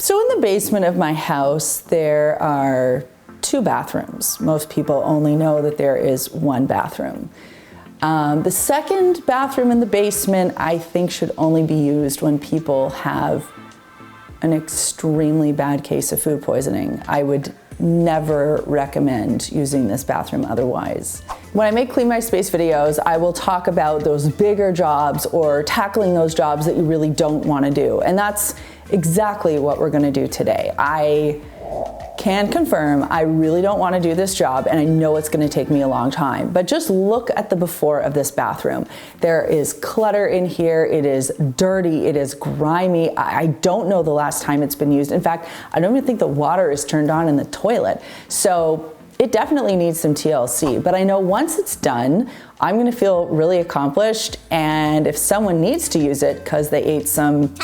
So in the basement of my house, there are 2 bathrooms. Most people only know that there is 1 bathroom. The second bathroom in the basement, I think, should only be used when people have an extremely bad case of food poisoning. I would never recommend using this bathroom otherwise. When I make Clean My Space videos, I will talk about those bigger jobs or tackling those jobs that you really don't want to do. And that's exactly what we're going to do today. I can confirm I really don't want to do this job, and I know it's going to take me a long time. But just look at the before of this bathroom. There is clutter in here. It is dirty. It is grimy. I don't know the last time it's been used. In fact, I don't even think the water is turned on in the toilet. So it definitely needs some TLC, but I know once it's done, I'm going to feel really accomplished. And if someone needs to use it because they ate some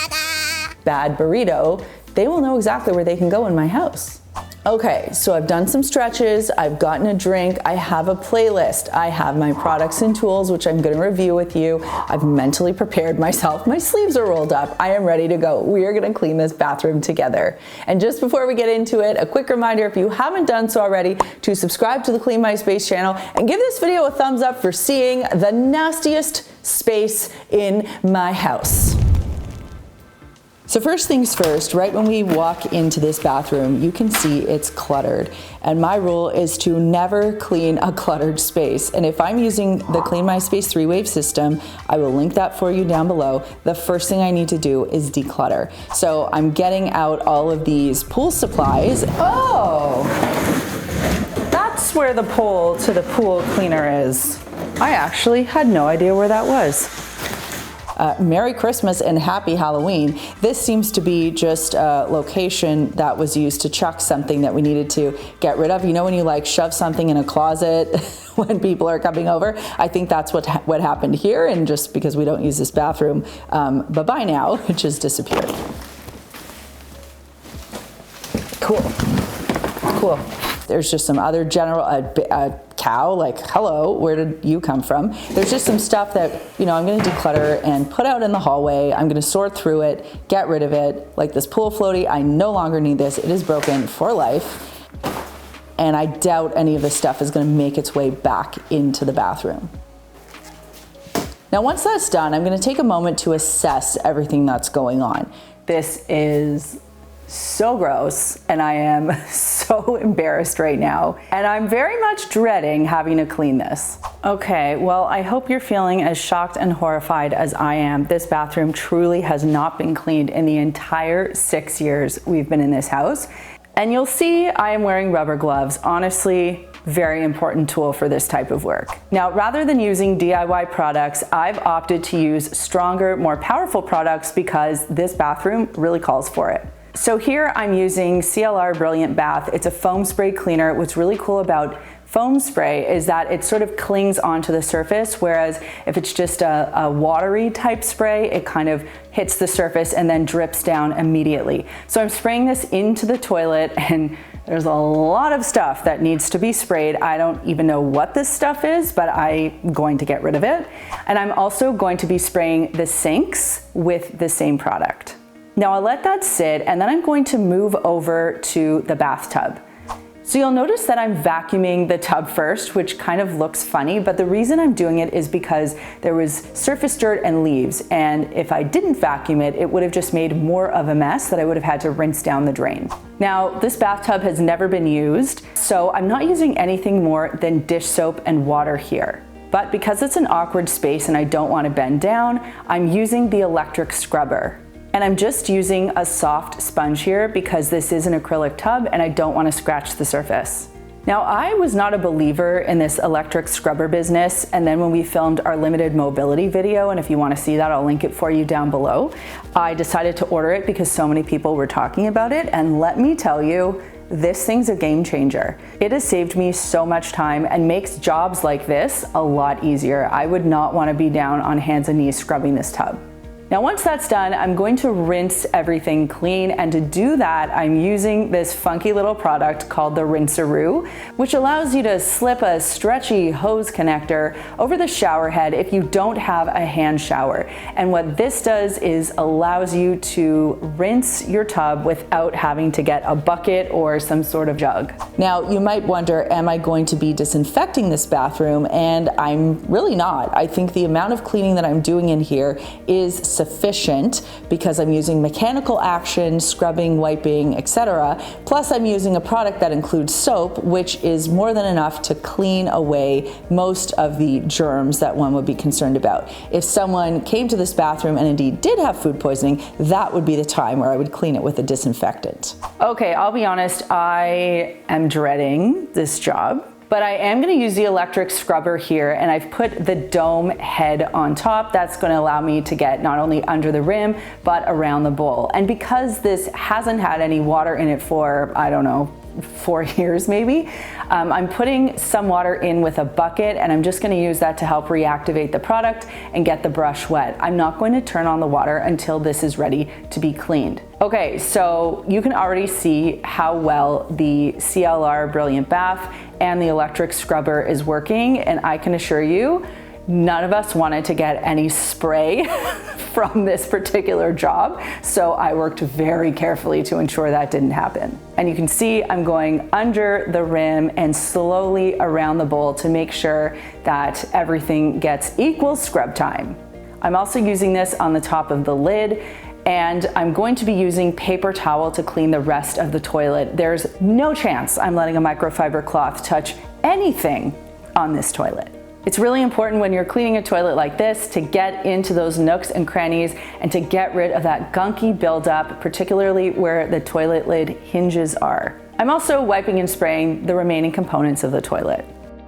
bad burrito, they will know exactly where they can go in my house. Okay, so I've done some stretches, I've gotten a drink, I have a playlist, I have my products and tools, which I'm gonna review with you. I've mentally prepared myself, my sleeves are rolled up, I am ready to go. We are gonna clean this bathroom together. And just before we get into it, a quick reminder, if you haven't done so already, to subscribe to the Clean My Space channel and give this video a thumbs up for seeing the nastiest space in my house. So first things first, right when we walk into this bathroom, you can see it's cluttered. And my rule is to never clean a cluttered space. And if I'm using the Clean My Space 3-wave system, I will link that for you down below. The first thing I need to do is declutter. So I'm getting out all of these pool supplies. Oh, that's where the pole to the pool cleaner is. I actually had no idea where that was. Merry Christmas and Happy Halloween. This seems to be just a location that was used to chuck something that we needed to get rid of. You know when you like shove something in a closet when people are coming over? I think that's what happened here, and just because we don't use this bathroom, bye-bye now, it just disappeared. Cool. Cool. There's just some other general, a cow, like, hello, where did you come from? There's just some stuff that, you know, I'm gonna declutter and put out in the hallway. I'm gonna sort through it, get rid of it. Like this pool floaty, I no longer need this. It is broken for life. And I doubt any of this stuff is gonna make its way back into the bathroom. Now, once that's done, I'm gonna take a moment to assess everything that's going on. This is so gross, and I am so embarrassed right now, and I'm very much dreading having to clean this. Okay, well, I hope you're feeling as shocked and horrified as I am. This bathroom truly has not been cleaned in the entire 6 years we've been in this house. And you'll see I am wearing rubber gloves. Honestly, very important tool for this type of work. Now, rather than using DIY products, I've opted to use stronger, more powerful products because this bathroom really calls for it. So here I'm using CLR Brilliant Bath. It's a foam spray cleaner. What's really cool about foam spray is that it sort of clings onto the surface, whereas if it's just a watery type spray, it kind of hits the surface and then drips down immediately. So I'm spraying this into the toilet, and there's a lot of stuff that needs to be sprayed. I don't even know what this stuff is, but I'm going to get rid of it. And I'm also going to be spraying the sinks with the same product. Now I'll let that sit, and then I'm going to move over to the bathtub. So you'll notice that I'm vacuuming the tub first, which kind of looks funny, but the reason I'm doing it is because there was surface dirt and leaves, and if I didn't vacuum it, it would have just made more of a mess that I would have had to rinse down the drain. Now, this bathtub has never been used, so I'm not using anything more than dish soap and water here. But because it's an awkward space and I don't want to bend down, I'm using the electric scrubber. And I'm just using a soft sponge here because this is an acrylic tub and I don't want to scratch the surface. Now, I was not a believer in this electric scrubber business, and then when we filmed our limited mobility video, and if you want to see that, I'll link it for you down below, I decided to order it because so many people were talking about it, and let me tell you, this thing's a game changer. It has saved me so much time and makes jobs like this a lot easier. I would not want to be down on hands and knees scrubbing this tub. Now once that's done, I'm going to rinse everything clean, and to do that, I'm using this funky little product called the Rinseroo, which allows you to slip a stretchy hose connector over the shower head if you don't have a hand shower. And what this does is allows you to rinse your tub without having to get a bucket or some sort of jug. Now you might wonder, am I going to be disinfecting this bathroom? And I'm really not. I think the amount of cleaning that I'm doing in here is sufficient because I'm using mechanical action, scrubbing, wiping, etc. Plus I'm using a product that includes soap, which is more than enough to clean away most of the germs that one would be concerned about. If someone came to this bathroom and indeed did have food poisoning, that would be the time where I would clean it with a disinfectant. Okay, I'll be honest, I am dreading this job. But I am going to use the electric scrubber here, and I've put the dome head on top. That's going to allow me to get not only under the rim, but around the bowl. And because this hasn't had any water in it for, I don't know, 4 years maybe, I'm putting some water in with a bucket, and I'm just going to use that to help reactivate the product and get the brush wet. I'm not going to turn on the water until this is ready to be cleaned. Okay, so you can already see how well the CLR Brilliant Bath and the electric scrubber is working, and I can assure you, none of us wanted to get any spray from this particular job, so I worked very carefully to ensure that didn't happen. And you can see I'm going under the rim and slowly around the bowl to make sure that everything gets equal scrub time. I'm also using this on the top of the lid, and I'm going to be using paper towel to clean the rest of the toilet. There's no chance I'm letting a microfiber cloth touch anything on this toilet. It's really important when you're cleaning a toilet like this to get into those nooks and crannies and to get rid of that gunky buildup, particularly where the toilet lid hinges are. I'm also wiping and spraying the remaining components of the toilet.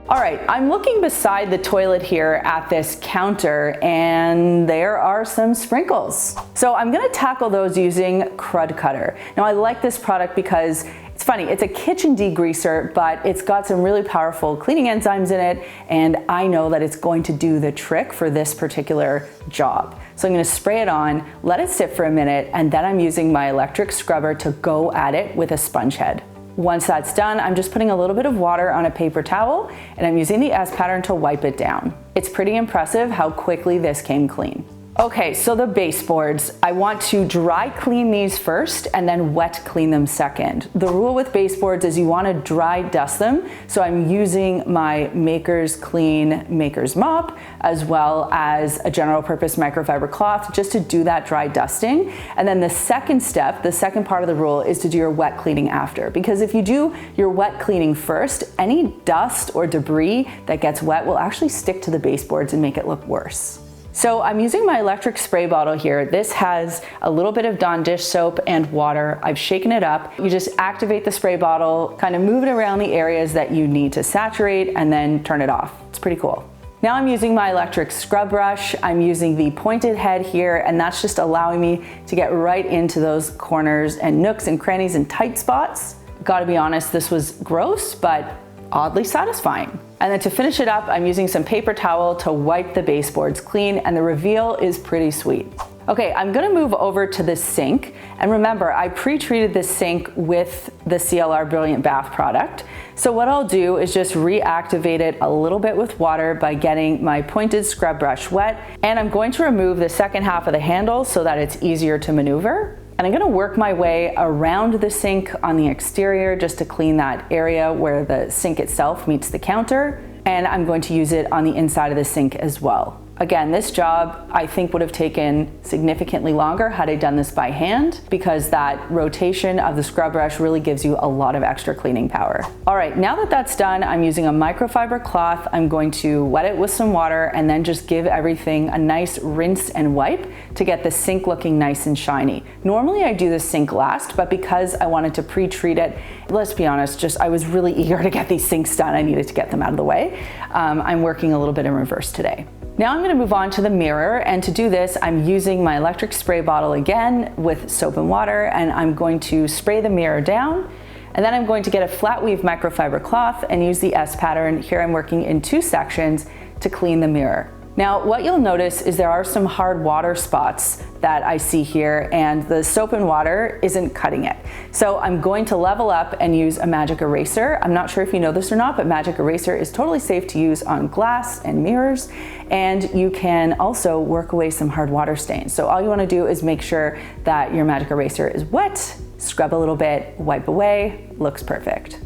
All right, I'm looking beside the toilet here at this counter, and there are some sprinkles. So I'm gonna tackle those using Crud Cutter. Now I like this product because it's funny, it's a kitchen degreaser, but it's got some really powerful cleaning enzymes in it, and I know that it's going to do the trick for this particular job. So I'm gonna spray it on, let it sit for a minute, and then I'm using my electric scrubber to go at it with a sponge head. Once that's done, I'm just putting a little bit of water on a paper towel, and I'm using the S pattern to wipe it down. It's pretty impressive how quickly this came clean. Okay, so the baseboards, I want to dry clean these first and then wet clean them second. The rule with baseboards is you want to dry dust them, so I'm using my Maker's Clean Maker's Mop as well as a general purpose microfiber cloth just to do that dry dusting. And then the second step, the second part of the rule, is to do your wet cleaning after, because if you do your wet cleaning first, any dust or debris that gets wet will actually stick to the baseboards and make it look worse. So I'm using my electric spray bottle here. This has a little bit of Dawn dish soap and water. I've shaken it up. You just activate the spray bottle, kind of move it around the areas that you need to saturate, and then turn it off. It's pretty cool. Now I'm using my electric scrub brush. I'm using the pointed head here, and that's just allowing me to get right into those corners and nooks and crannies and tight spots. Gotta be honest, this was gross, but oddly satisfying. And then to finish it up, I'm using some paper towel to wipe the baseboards clean, and the reveal is pretty sweet. Okay, I'm gonna move over to the sink, and remember, I pre-treated this sink with the CLR Brilliant Bath product. So what I'll do is just reactivate it a little bit with water by getting my pointed scrub brush wet, and I'm going to remove the second half of the handle so that it's easier to maneuver. And I'm gonna work my way around the sink on the exterior just to clean that area where the sink itself meets the counter. And I'm going to use it on the inside of the sink as well. Again, this job I think would have taken significantly longer had I done this by hand, because that rotation of the scrub brush really gives you a lot of extra cleaning power. All right, now that that's done, I'm using a microfiber cloth. I'm going to wet it with some water and then just give everything a nice rinse and wipe to get the sink looking nice and shiny. Normally I do the sink last, but because I wanted to pre-treat it, let's be honest, I was really eager to get these sinks done. I needed to get them out of the way. I'm working a little bit in reverse today. Now I'm going to move on to the mirror, and to do this I'm using my electric spray bottle again with soap and water, and I'm going to spray the mirror down, and then I'm going to get a flat weave microfiber cloth and use the S pattern. Here I'm working in 2 sections to clean the mirror. Now what you'll notice is there are some hard water spots that I see here, and the soap and water isn't cutting it. So I'm going to level up and use a magic eraser. I'm not sure if you know this or not, but magic eraser is totally safe to use on glass and mirrors, and you can also work away some hard water stains. So all you want to do is make sure that your magic eraser is wet, scrub a little bit, wipe away, looks perfect.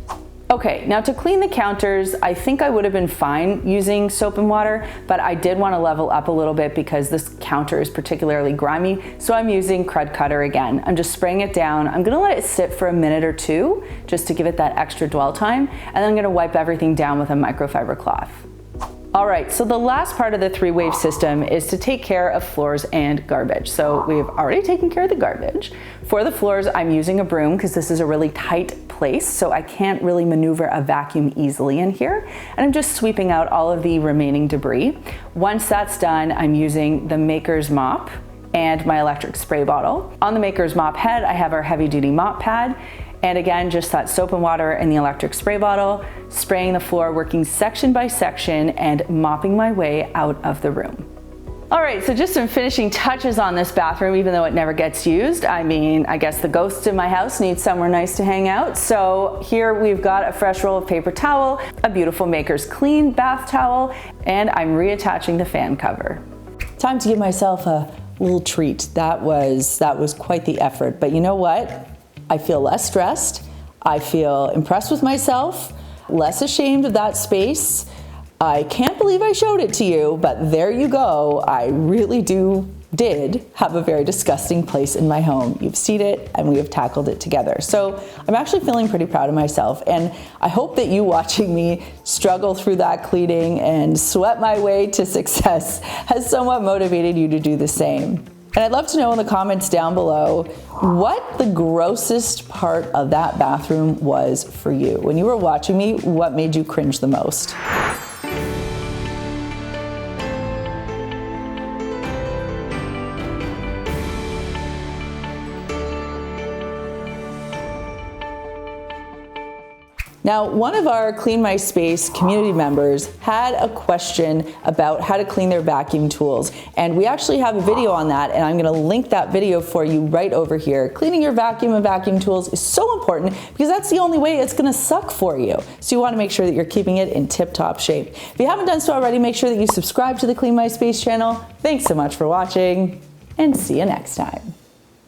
Okay, now to clean the counters, I think I would have been fine using soap and water, but I did want to level up a little bit because this counter is particularly grimy, so I'm using Crud Cutter again. I'm just spraying it down. I'm gonna let it sit for a minute or two, just to give it that extra dwell time, and then I'm gonna wipe everything down with a microfiber cloth. All right, so the last part of the 3-wave system is to take care of floors and garbage. So we've already taken care of the garbage. For the floors, I'm using a broom because this is a really tight place, so I can't really maneuver a vacuum easily in here. And I'm just sweeping out all of the remaining debris. Once that's done, I'm using the Maker's Mop and my electric spray bottle. On the Maker's Mop head, I have our heavy-duty mop pad. And again, just that soap and water in the electric spray bottle, spraying the floor, working section by section, and mopping my way out of the room. All right, so just some finishing touches on this bathroom, even though it never gets used. I mean, I guess the ghosts in my house need somewhere nice to hang out. So here we've got a fresh roll of paper towel, a beautiful Maker's Clean bath towel, and I'm reattaching the fan cover. Time to give myself a little treat. That was quite the effort, but you know what? I feel less stressed, I feel impressed with myself, less ashamed of that space. I can't believe I showed it to you, but there you go. I really did have a very disgusting place in my home. You've seen it and we have tackled it together. So I'm actually feeling pretty proud of myself, and I hope that you watching me struggle through that cleaning and sweat my way to success has somewhat motivated you to do the same. And I'd love to know in the comments down below what the grossest part of that bathroom was for you. When you were watching me, what made you cringe the most? Now, one of our Clean My Space community members had a question about how to clean their vacuum tools, and we actually have a video on that, and I'm gonna link that video for you right over here. Cleaning your vacuum and vacuum tools is so important because that's the only way it's gonna suck for you. So you wanna make sure that you're keeping it in tip-top shape. If you haven't done so already, make sure that you subscribe to the Clean My Space channel. Thanks so much for watching, and see you next time.